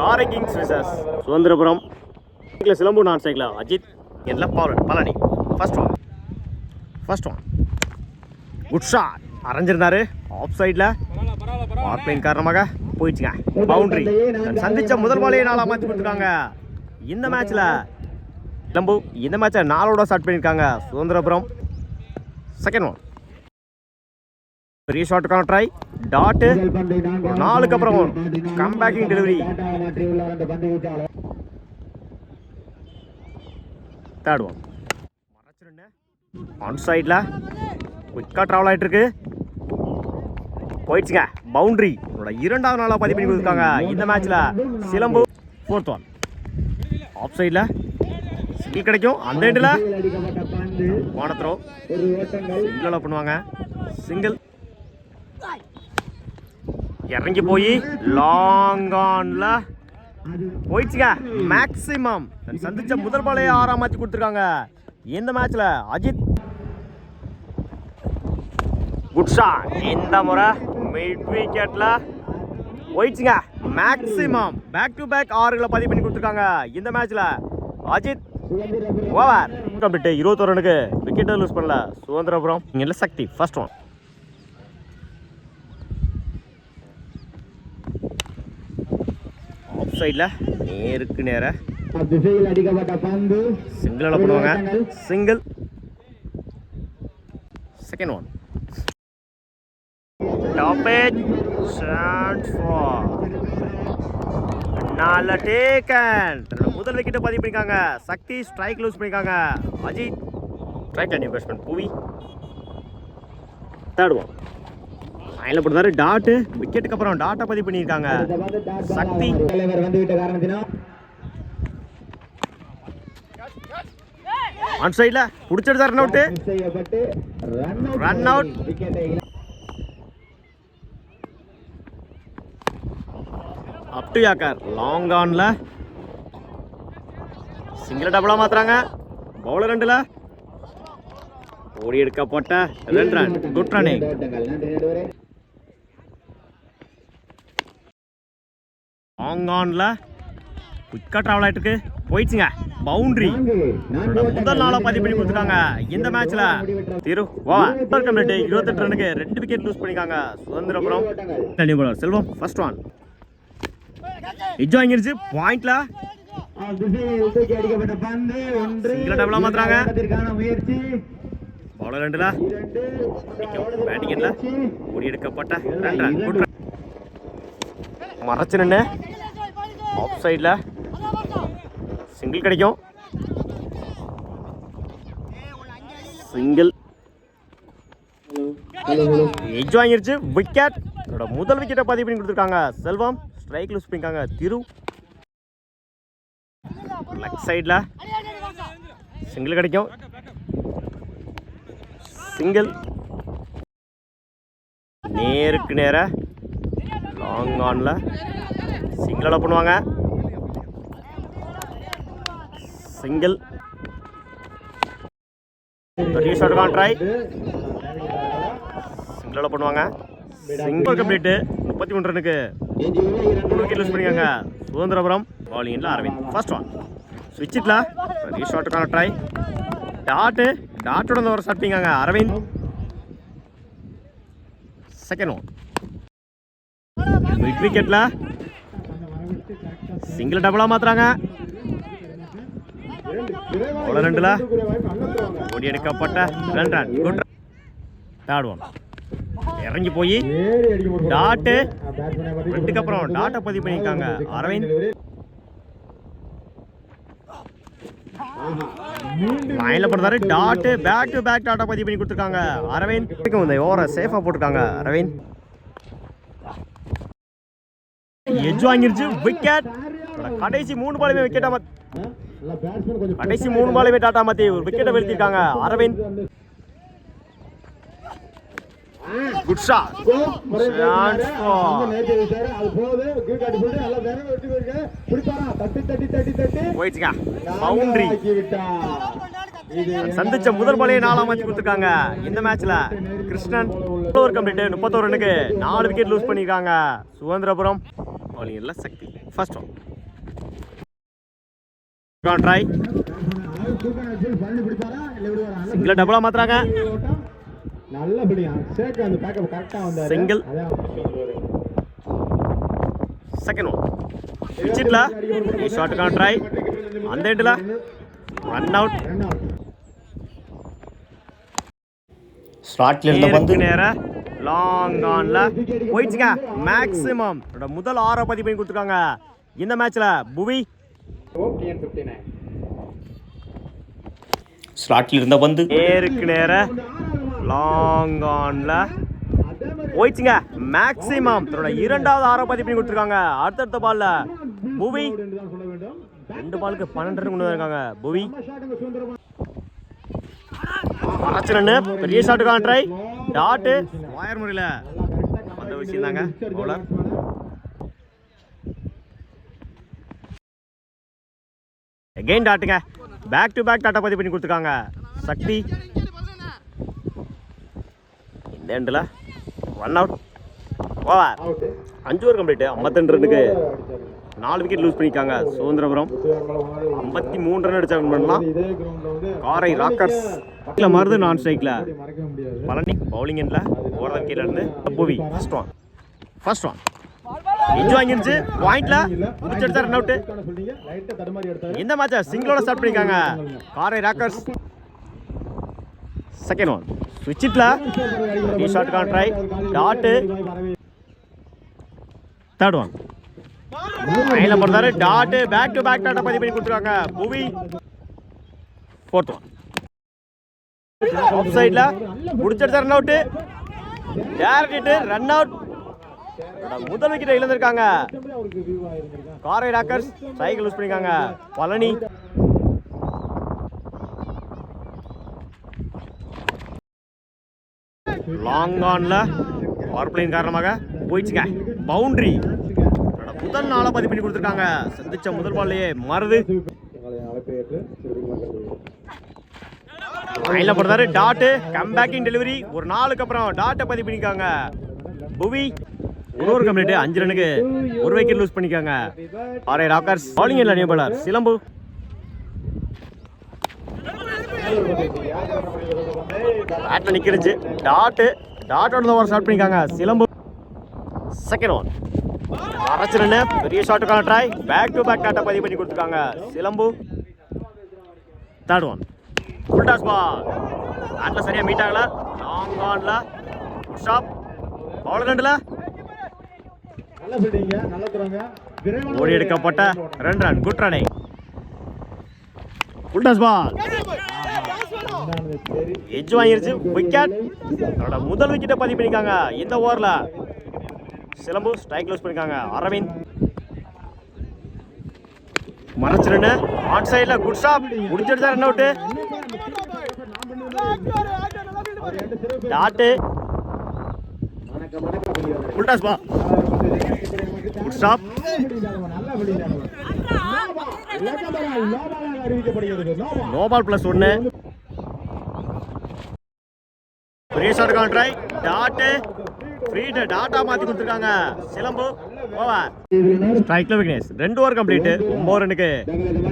காரை Kings versus Suthanthirapuram. சிலம்பு நான் சைக்கிள் அஜித் எல்லாம் Palani. First one good shot. அரைஞ்சிருந்தாரு ஆஃப் சைடில். ஆர்பிளைன் காரணமாக போயிடுச்சுங்க. பவுண்டரி. சந்திச்ச முதல் பாலையை 4 மாற்றி கொடுத்துருக்காங்க. இந்த மேட்ச்சில் சிலம்பு இந்த மேட்சை 4ஓட ஸ்டார்ட் பண்ணியிருக்காங்க. Suthanthirapuram second one. பெரிய ஷாட்டுக்கான ட்ரை. டாட்டு 4க்கு அப்புறம் கம்பேக்கிங் டெலிவரி. தேர்ட் ஒன் ஆன் சைடில் குயிக்காக ட்ராவல் ஆகிட்டு இருக்கு. போயிடுச்சுங்க. பவுண்டரி. 2வது நாளாக பதிவு பண்ணி கொடுத்துருக்காங்க. இந்த மேட்ச்சில் சிலம்பு. ஃபோர்த் ஒன் ஆஃப் சைடில் சிங்கிள் கிடைக்கும். அந்த எண்டில் போன த்ரோ சிங்கிள் பண்ணுவாங்க. சிங்கிள் இறங்கி போய் லாங் ஆன்ல போயிடுச்சுங்க. மேக்ஸிமம் சந்திச்ச முதல் பாலையை 6 மாற்றி கொடுத்துருக்காங்க. இந்த மேட்ச்ல அஜித் குட் ஷாட். இந்த முறை மிட் விக்கெட்ல போயிடுச்சுங்க. மேக்ஸிமம் பேக் டு பேக் 6களை பதிவு பண்ணி கொடுத்துருக்காங்க. இந்த மேட்ச்ல அஜித் ஓவர் கம்ப்ளீட். 21 ரனுக்கு விக்கெட்டை லூஸ் பண்ணல சுதந்திரபுரம். இங்கே சக்தி ஃபர்ஸ்ட் ஒன். ஆஃப் சைடில் நேருக்கு நேர சிங்கிள் பண்ணுவாங்க. Single second one. Top edge ஃபார் நல்ல டேக்கன். முதல் விக்கெட்டை பதிவு பண்ணிருக்காங்க. சக்தி ஸ்ட்ரைக் லூஸ் பண்ணிருக்காங்க. Ajith strike line batsman Puvi. Third one final போட்டாரு. டாட் விக்கெட்டுக்கு அப்புறம் டாட்டை பதிவு பண்ணியிருக்காங்க. சக்தி ஆன் சைடில் பிடிச்சிருந்தார். Run out. Up to yorker long ஆன்ல சிங்கிள் டபுளா மாத்துறாங்க. பவுலர் 2ல ஓடி எடுக்கப்பட்ட 2 ரன். Good running. லாங் ஆன்ல குயிக்கா டிராவல் ஆயிட்டு இருக்கு. போயிடுச்சுங்க. பவுண்டரி. முதல் நாளா பதிவு பண்ணி கொடுத்துருக்காங்க. இந்த மேட்ச்ல திரு ஓவர் கம்ப்ளீட். 28 ரனுக்கு 2 விக்கெட் லூஸ் பண்ணிருக்காங்க சுதந்திரபுரம். செல்வம் ஃபர்ஸ்ட் ஒன். எட்ஜ் வாங்கிருச்சு பாயிண்ட்ல. சிங்கிள் டபுளா மாத்துறாங்க. பவுலர் 2ல பேட்டிங் எண்ட்ல ஓடி எடுக்கப்பட்ட 2 ரன். Good run. மறைச்சு நின்று ஆஃப் சைடில் சிங்கிள் கிடைக்கும். சிங்கிள் எட்ஜ் வாங்கிருச்சு. விக்கெட். முதல் விக்கெட்டை பதிவு பண்ணி கொடுத்துருக்காங்க. செல்வம் ஸ்ட்ரைக் லூஸ் பண்ணிருக்காங்க. திரு லெக் சைடில் சிங்கிள் கிடைக்கும். சிங்கிள் நேருக்கு நேர லாங் ஆன்ல சிங்கிள் பண்ணுவாங்க. சிங்கிள் பெரிய ஷாட்டுக்கான ட்ரை. சிங்கிள் பண்ணுவாங்க. Single complete. 33 ரனுக்கு 3 விக்கெட் லூஸ் பண்ணிருக்காங்க சுதந்திரபுரம். பாலிங்ல அரவிந்த் ஃபர்ஸ்ட் ஒன். ஸ்விட்சிட்ல பெரிய ஷாட்டுக்கான ட்ரை. டாட்டோட ஒரு ஷாட் பண்ணிருக்காங்க அரவிந்த். Second one. மிட் விக்கெட்ல சிங்கிள் டபுளா மாத்துறாங்க. பவுலர் 2ல ஓடி எடுக்கப்பட்ட 2 ரன். குட். Third one. இறங்கி போய் டாட்டு 2க்கு அப்புறம் டாட்டை பதிவு பண்ணியிருக்காங்க அரவிந்த். லைன்ல போடுறாரு. டாட்டு பேக் டு பேக் டாட்டா பதிவு பண்ணி கொடுத்துருக்காங்க அரவிந்த். இந்த ஓவரை சேஃபா போட்டிருக்காங்க அரவிந்த். எட்ஜ் வாங்கிருச்சு. விக்கெட். கடைசி 3 பாலுமே விக்கெட்டா கடைசி 3 பாலுமே டாட்டா மாத்தி ஒரு விக்கெட்டை வீழ்த்திருக்காங்க அரவிந்த். Good shot. போயிடுச்சுங்க. பவுண்டரி. சந்திச்ச முதல் பாலையை 4 மாற்றி கொடுத்துருக்காங்க. இந்த மேட்ச்ல கிருஷ்ணன் ஓவர் கம்ப்ளீட். 31 ரனுக்கு 4 விக்கெட் லூஸ் பண்ணிருக்காங்க Suthanthirapuram. Sakthi first one. Try single டபுளா மாத்துறாங்க. சிங்கிள் செகண்ட் ஒன் விச்சிட்ல ஷாட்டுக்கான ட்ரை அந்த எண்டில் ரன் அவுட். ஸ்லாட்ல இருந்த பந்து நேரா லாங் ஆன்ல போயிடுச்சுங்க. மேக்ஸிமம் முதல் 6 பதிவு பண்ணி கொடுத்துருக்காங்க இந்த மேட்ச்ல. புவி ஸ்லாட்ல இருந்த பந்து நேருக்கு நேர லாங் ஆன்ல போயிடுச்சுங்க. மேக்ஸிமம் தன்னோட 2வது 6 பதிவு பண்ணி கொடுத்துருக்காங்க. அடுத்தடுத்த பால்ல புவி 2 பாலுக்கு 12 ரன் கொண்டு வந்திருக்காங்க. புவி ரன்னு பெரிய ஷாட்டுக்கான ட்ரை டாட்டு வாயர் முறையில் அந்த விஷயம் தாங்க. பவுலர் அகைன் டாட்டுங்க. பேக் டு பேக் டாட்டா பதிவு பண்ணி கொடுத்துருக்காங்க சக்தி. இந்த எண்டில் run out. Over 5 over complete. 52 ரன்னுக்கு 4 விக்கெட் லூஸ் பண்ணிக்காங்க. சுதந்திரபுரம் 53 ரன் அடிச்சா பண்ணலாம். காரை ராக்கர்ஸ் மருது நான் ஸ்ட்ரைக்ல பழனி பவுலிங் எண்ட்ல ஓவர் கீழ இருந்து புவி ஃபர்ஸ்ட் ஒன் எஜ் வாங்கிருச்சு. பாயிண்ட்ல முடிச்செடுத்தா ரன் அவுட். இந்த மேட்சை சிங்கிளோட ஸ்டார்ட் பண்ணிருக்காங்க காரை ராக்கர்ஸ். செகண்ட் ஒன் ஸ்விட்ச்ல டீ ஷாட்டுக்கான ட்ரை டாட்டு. தேர்ட் ஒன் லைன்ல போறாரு டாட். பேக் டு பேக் டாட்டா பதிவு பண்ணி கொடுத்துருக்காங்க புவி. ஃபோர்த் ஒன் ஆஃப் சைட்ல முடிச்செடுத்த run out. Direct run out. முதல் விக்கெட்டை இழந்திருக்காங்க காரை ராக்கர்ஸ். சைக்கிள் யூஸ் பண்ணிருக்காங்க பழனி. லாங் ஆன்ல பவர் பிளேயின் காரணமாக போயிடுச்சுங்க. பவுண்டரி முதல் 4 பதிவு பண்ணி கொடுத்துருக்காங்க. சந்திச்ச முதல் பால்லையே மருது லைன்ல போடுறாரு டாட். Come packing delivery. ஒரு 4க்கு அப்புறம் டாட்டை பதிவு பண்ணிருக்காங்க புவி. ஒரு கம்ப்ளீட். 5 ரன்னுக்கு 1 விக்கெட் லூஸ் பண்ணிருக்காங்க ஆர்ஐ ராக்கர்ஸ். பவுலிங் இல்ல நியூபாலர் சிலம்பு. பேட்ல நிக்கிருச்சு டாட். டாட்டோட ஓவர் ஸ்டார்ட் பண்ணிருக்காங்க சிலம்பு. செகண்ட் ஒன் அரச்சரனே பெரிய ஷாட்டுக்கான ட்ரை. பேக் டு பேக் டாட்டா பதிவு பண்ணி கொடுத்துருக்காங்க Silambu. Third one full toss ball. பேட்ல சரியா மீட் ஆகல. லாங் ஆன்ல குட் ஸ்டாப். பவுலர் ரெண்டுல ஓடி எடுக்கப்பட்ட 2 run good running. Full toss ball edge வாங்கிருச்சு விக்கெட். அவரோட முதல் விக்கெட்டை பதிவு பண்ணிருக்காங்க இந்த ஓவர்ல சிலம்பு. ஸ்ட்ரைக் க்ளோஸ் பண்ணிருக்காங்க அரவிந்த். மறைச்சிருன்னு ஆன் சைட்ல குட் ஸ்டாப். முடிச்சிருச்சா run out. Dot full toss ball good stop. No ball plus 1. பெரிய ஷாட்டுக்கான ட்ரை டாட். ஃப்ரீட் டாட்டா மாத்தி கொடுத்துருக்காங்க சிலம்பு. ஓவர் ஸ்ட்ரைக்ல விக்னேஷ். 2 over complete. 9 ரன்னுக்கு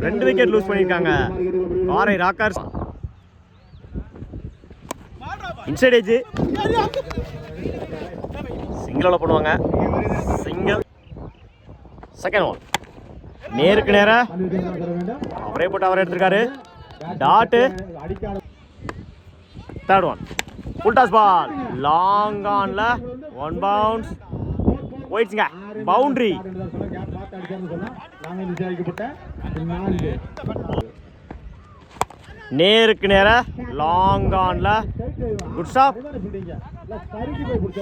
2 விக்கெட் லூஸ் பண்ணிருக்காங்க காரை ராக்கர்ஸ். இன்சைட் எட்ஜ் சிங்கிளோட பண்ணுவாங்க. சிங்கிள் செகண்ட் ஒன் நேருக்கு நேரா அவரே போட்டு அவரே எடுத்திருக்காரு dot. Third one full toss ball long ஆன்ல 1 பவுன்ஸ் போயிடுச்சுங்க. பவுண்டரி நேருக்கு நேர லாங் ஆன்ல குட் ஸ்டாப்.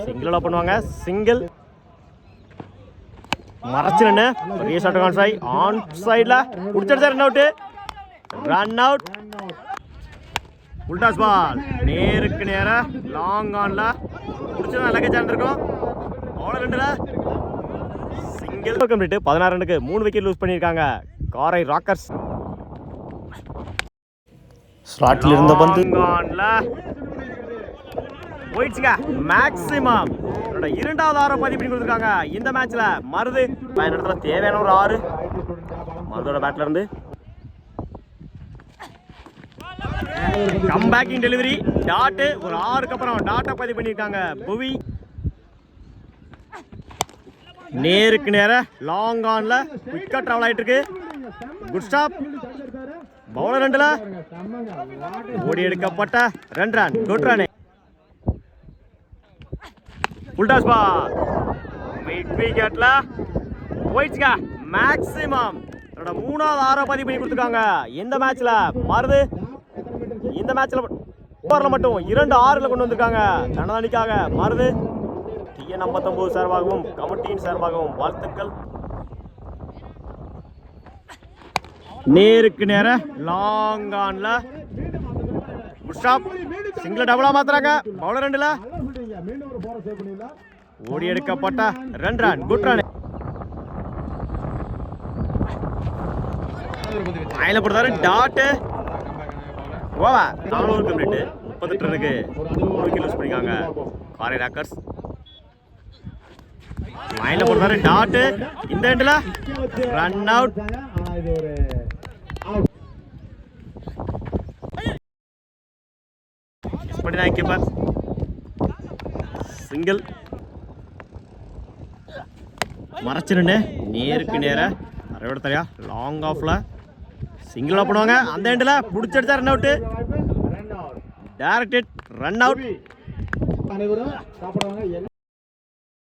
சிங்கிளோட பண்ணுவாங்க சிங்கிள். மறைச்சிருன்னு பெரிய ஷாட் ஆன் சைட். ஆன் சைட்ல முடிச்சிருச்சா run out. Run out. Full toss ball நேருக்கு நேர லாங் ஆன்ல முடிச்சா லக்கேஜ் இருக்கும். பவுலர் ரெண்டுல சிங்கிள் கம்ப்ளீட். 16 ரன்னுக்கு 3 விக்கெட் லூஸ் பண்ணிருக்காங்க காரை ராக்கர்ஸ். ஸ்லாட்ல இருந்த பந்து ஆன்ல போயிடுச்சுங்க. மேக்ஸிமம் 2வது 6 பதிவு பண்ணி கொடுத்துருக்காங்க இந்த மேட்ச்ல. மருது பயணத்துல தேவையான ஒரு 6 மருதோட பேட்ல இருந்து கம்பேக்கிங் டெலிவரி டாட் ஒரு 6க்கு அப்புறம் டாட்டை பதிவு பண்ணியிருக்காங்க புவி. நேருக்கு நேர லாங் ஆன்ல குயிக்கா டிராவல் ஆயிட்டு இருக்கு. Good stop. பவுலர் 2ல ஓடி எடுக்கப்பட்ட 2 run. Good run. Full toss ball mid விக்கெட்ல போயிடுச்சுங்க. மேக்ஸிமம் என்னோட 3வது 6 பதிவு பண்ணி கொடுத்துருக்காங்க. இந்த மேட்ச்ல மாறுது. இந்த மேட்ச்ல ஓவர்ல மட்டும் 2 6ல கொண்டு வந்திருக்காங்க. தனதானிக்காக மாறுது. TN 59 சார்பாகவும் கமிட்டியின் சார்பாகவும் வாழ்த்துக்கள். நேருக்கு நேர லாங் ஆன்ல குட் ஸ்டாப். சிங்கிள் டபுளா மாத்துறாங்க. பவுலர் 2ல ஓடி எடுக்கப்பட்ட 2 ரன். Good run. ஆயில போடுறாரு டாட். ஓவா 400 கம்ப்ளீட். 38 ரனுக்கு 3 விக்கெட் லூஸ் பண்ணிருக்காங்க காரை ராக்கர்ஸ். ஆயில போடுறாரு டாட். இந்த எண்ட்ல ரன் அவுட். கீப்பர் சிங்கிள் மறைச்சிருன்னு நேருக்கு நேர அரையோட தரையா லாங் ஆஃப்ல சிங்கிளா பண்ணுவாங்க. அந்த எண்ட்ல புடிச்சடிச்சா run out. Directed run out.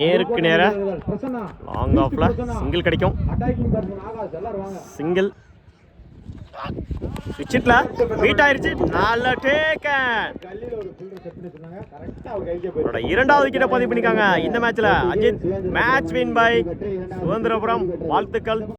நேருக்கு நேர லாங் ஆஃப்ல சிங்கிள் கிடைக்கும். சிங்கிள் விக்கெட்ல பீட் ஆயிருச்சு. நல்ல டேக்கன். 2வது விக்கெட்டை பதிவு பண்ணிருக்காங்க இந்த மேட்ச்ல. Ajith match win by Suthanthirapuram. வாழ்த்துக்கள்.